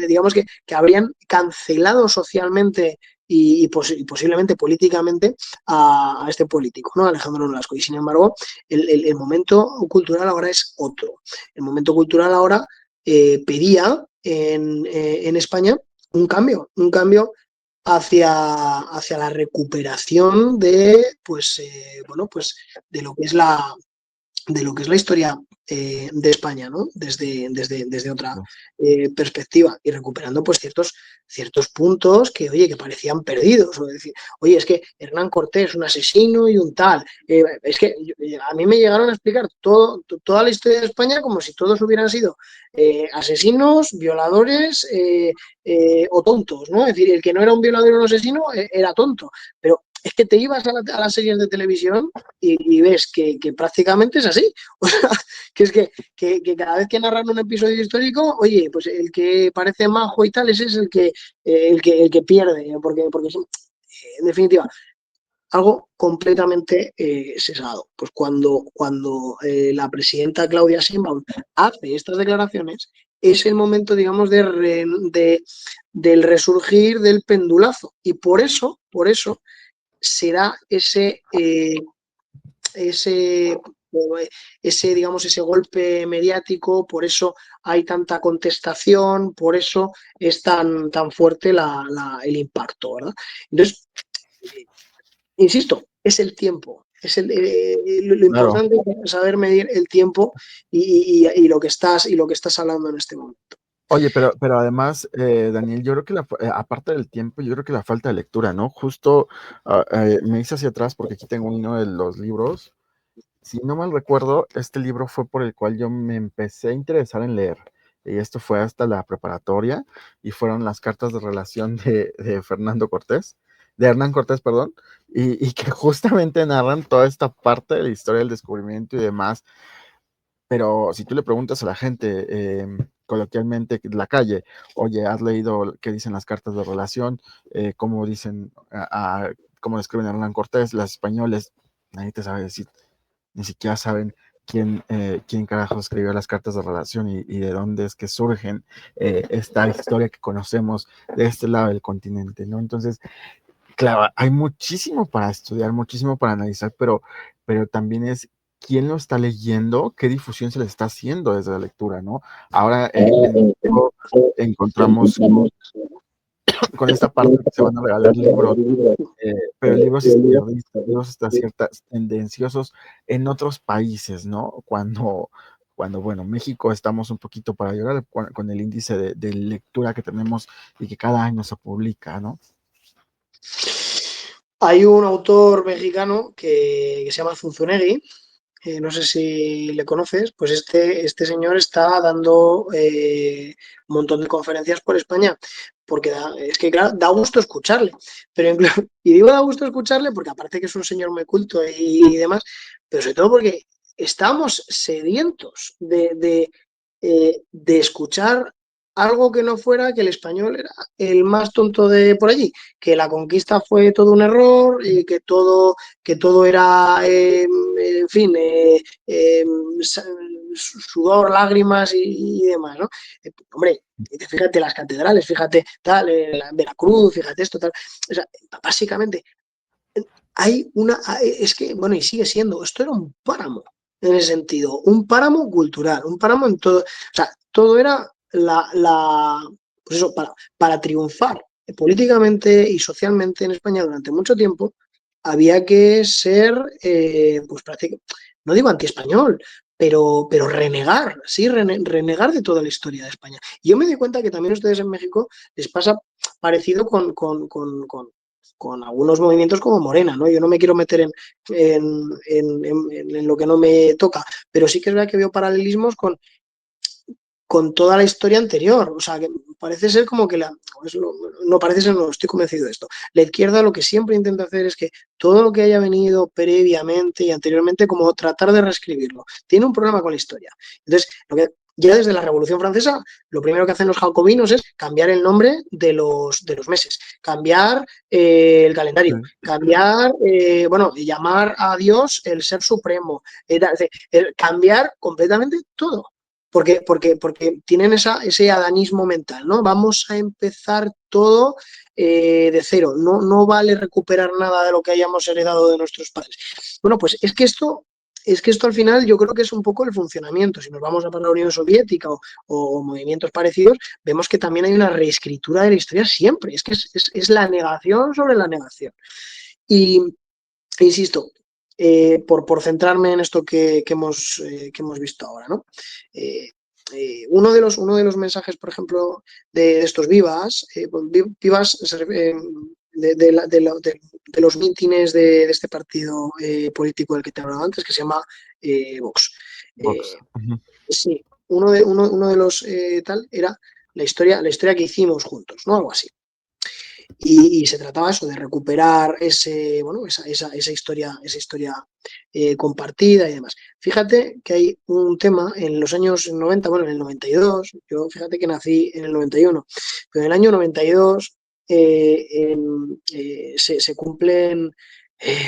digamos que habrían cancelado socialmente y posiblemente políticamente a este político, ¿no? Alejandro Nolasco. Y sin embargo, el momento cultural ahora es otro. El momento cultural ahora pedía en España un cambio hacia la recuperación pues, bueno, pues de lo que es la historia de España, ¿no? Desde otra perspectiva y recuperando pues ciertos puntos que, oye, que parecían perdidos. O decir, oye, es que Hernán Cortés, un asesino y un tal. Es que a mí me llegaron a explicar toda la historia de España como si todos hubieran sido asesinos, violadores o tontos, ¿no? Es decir, el que no era un violador o un asesino era tonto. Pero es que te ibas a las series de televisión y ves que prácticamente es así. O sea, que es que cada vez que narran un episodio histórico, oye, pues el que parece majo y tal, ese es el que pierde, porque en definitiva, algo completamente sesgado. Pues cuando la presidenta Claudia Sheinbaum hace estas declaraciones, es el momento, digamos, del resurgir del pendulazo. Y por eso será ese, digamos, ese golpe mediático, por eso hay tanta contestación, por eso es tan fuerte el impacto, ¿verdad? Entonces, insisto, es el tiempo. Lo Claro. importante es saber medir el tiempo y lo que estás hablando en este momento. Oye, pero además, Daniel, yo creo que aparte del tiempo, yo creo que la falta de lectura, ¿no? Justo me hice hacia atrás porque aquí tengo uno de los libros. Si no mal recuerdo, este libro fue por el cual yo me empecé a interesar en leer. Y esto fue hasta la preparatoria y fueron las cartas de relación de Fernando Cortés. de Hernán Cortés, perdón, y que justamente narran toda esta parte de la historia del descubrimiento y demás. Pero si tú le preguntas a la gente coloquialmente en la calle, oye, ¿has leído qué dicen las cartas de relación? ¿Cómo dicen, cómo describen a Hernán Cortés? Las españoles, nadie te sabe decir, ni siquiera saben quién carajo escribió las cartas de relación y de dónde es que surgen esta historia que conocemos de este lado del continente, ¿no? Entonces, claro, hay muchísimo para estudiar, muchísimo para analizar, pero también es quién lo está leyendo, qué difusión se le está haciendo desde la lectura, ¿no? Ahora en México encontramos con esta parte que se van a regalar libros, pero libros izquierdistas, libros hasta ciertas tendenciosos en otros países, ¿no? Cuando, bueno, México estamos un poquito para llorar con el índice de lectura que tenemos y que cada año se publica, ¿no? Hay un autor mexicano que se llama Zunzunegui, no sé si le conoces, pues este señor está dando un montón de conferencias por España, porque es que, claro, da gusto escucharle, pero y digo da gusto escucharle porque aparte que es un señor muy culto y demás, pero sobre todo porque estamos sedientos de escuchar algo que no fuera que el español era el más tonto de por allí, que la conquista fue todo un error y que todo era, en fin, sudor, lágrimas y demás, ¿no? Hombre, fíjate las catedrales, fíjate tal, la Veracruz, fíjate esto, tal. O sea, básicamente, hay una, es que, bueno, y sigue siendo, esto era un páramo en ese sentido, un páramo cultural, un páramo en todo, o sea, todo era pues eso, para triunfar políticamente y socialmente en España durante mucho tiempo, había que ser, pues prácticamente, no digo anti-español, pero renegar, sí, renegar de toda la historia de España. Y yo me di cuenta que también a ustedes en México les pasa parecido con algunos movimientos como Morena, ¿no? Yo no me quiero meter en lo que no me toca, pero sí que es verdad que veo paralelismos con toda la historia anterior. O sea, que parece ser como que no parece ser, no estoy convencido de esto. La izquierda lo que siempre intenta hacer es que todo lo que haya venido previamente y anteriormente, como tratar de reescribirlo. Tiene un problema con la historia. Entonces, ya desde la Revolución Francesa, lo primero que hacen los jacobinos es cambiar el nombre de los meses, cambiar el calendario, cambiar, bueno, llamar a Dios el ser supremo, cambiar completamente todo. Porque tienen ese adanismo mental, ¿no? Vamos a empezar todo de cero. No vale recuperar nada de lo que hayamos heredado de nuestros padres. Bueno, pues es que esto al final yo creo que es un poco el funcionamiento. Si nos vamos a para la Unión Soviética o movimientos parecidos, vemos que también hay una reescritura de la historia siempre. Es que es la negación sobre la negación. Y insisto, por centrarme en esto que hemos visto ahora, ¿no? Eh, uno de los mensajes, por ejemplo, de estos vivas, pues, vivas de los mítines de este partido político del que te hablaba antes, que se llama Vox. Vox. Sí, uno de los tal era la historia que hicimos juntos, ¿no? Algo así. Y se trataba eso de recuperar bueno, esa historia compartida y demás. Fíjate que hay un tema en los años 90, bueno, en el 92, yo fíjate que nací en el 91, pero en el año 92 se cumplen,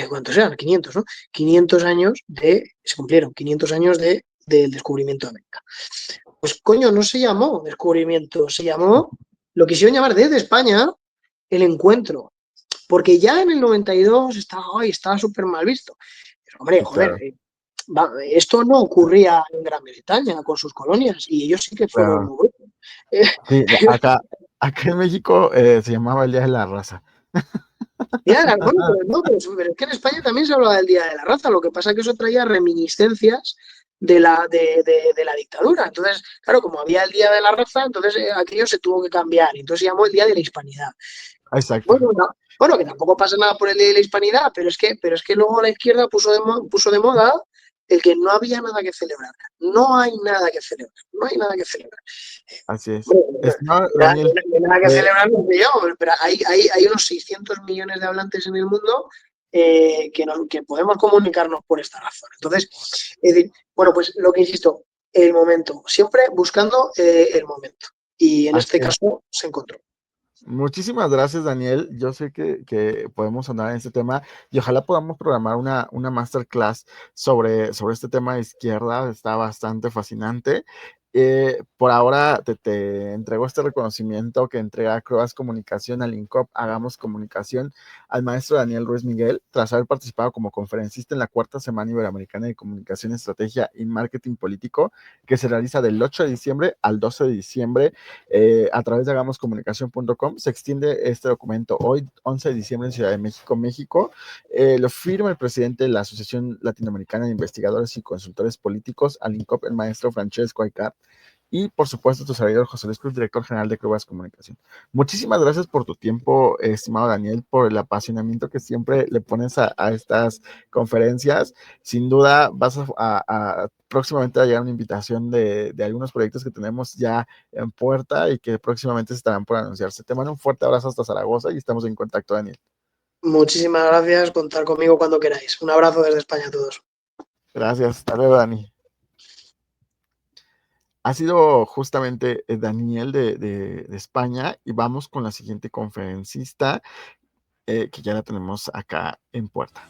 ¿cuántos eran? 500, ¿no? 500 años se cumplieron 500 años del descubrimiento de América. Pues coño, no se llamó descubrimiento, se llamó, lo quisieron llamar desde España el encuentro, porque ya en el 92 estaba súper mal visto. Pero, hombre, joder, Claro, esto no ocurría en Gran Bretaña con sus colonias y ellos sí que fueron claro. muy buenos. Eh, Sí, acá en México se llamaba el Día de la Raza. bueno, pero, no, pero es que en España también se hablaba del Día de la Raza, lo que pasa es que eso traía reminiscencias de la dictadura. Entonces, claro, como había el Día de la Raza, entonces aquello se tuvo que cambiar y entonces se llamó el Día de la Hispanidad. Exacto. Bueno, no, bueno, que tampoco pasa nada por el Día de la Hispanidad, pero es que luego la izquierda puso de moda el que no había nada que celebrar. No hay nada que celebrar, no hay nada que celebrar. Así es. Bueno, Estimado Daniel, nada que celebrar no sé yo, pero hay unos 600 millones de hablantes en el mundo que podemos comunicarnos por esta razón. Entonces, es decir, bueno, pues lo que insisto, el momento, siempre buscando el momento. Y en así este es. caso se encontró. Muchísimas gracias, Daniel. Yo sé que podemos andar en este tema y ojalá podamos programar una masterclass sobre este tema de izquierda. Está bastante fascinante. Por ahora te entrego este reconocimiento que entrega Croas Comunicación al INCOP, Hagamos Comunicación, al maestro Daniel Ruiz Miguel, tras haber participado como conferencista en la cuarta Semana Iberoamericana de Comunicación, Estrategia y Marketing Político, que se realiza del 8 de diciembre al 12 de diciembre a través de hagamoscomunicación.com. Se extiende este documento hoy, 11 de diciembre, en Ciudad de México, México. Lo firma el presidente de la Asociación Latinoamericana de Investigadores y Consultores Políticos, al INCOP, el maestro Francesco Aycar, y por supuesto tu servidor José Luis Cruz, director general de Croas Comunicación. Muchísimas gracias por tu tiempo, estimado Daniel, por el apasionamiento que siempre le pones a estas conferencias. Sin duda vas próximamente a llegar una invitación de algunos proyectos que tenemos ya en puerta y que próximamente estarán por anunciarse. Te mando un fuerte abrazo hasta Zaragoza y estamos en contacto, Daniel. Muchísimas gracias, contar conmigo cuando queráis. Un abrazo desde España a todos. Gracias, hasta luego, Dani. Ha sido justamente Daniel de España y vamos con la siguiente conferencista que ya la tenemos acá en puerta.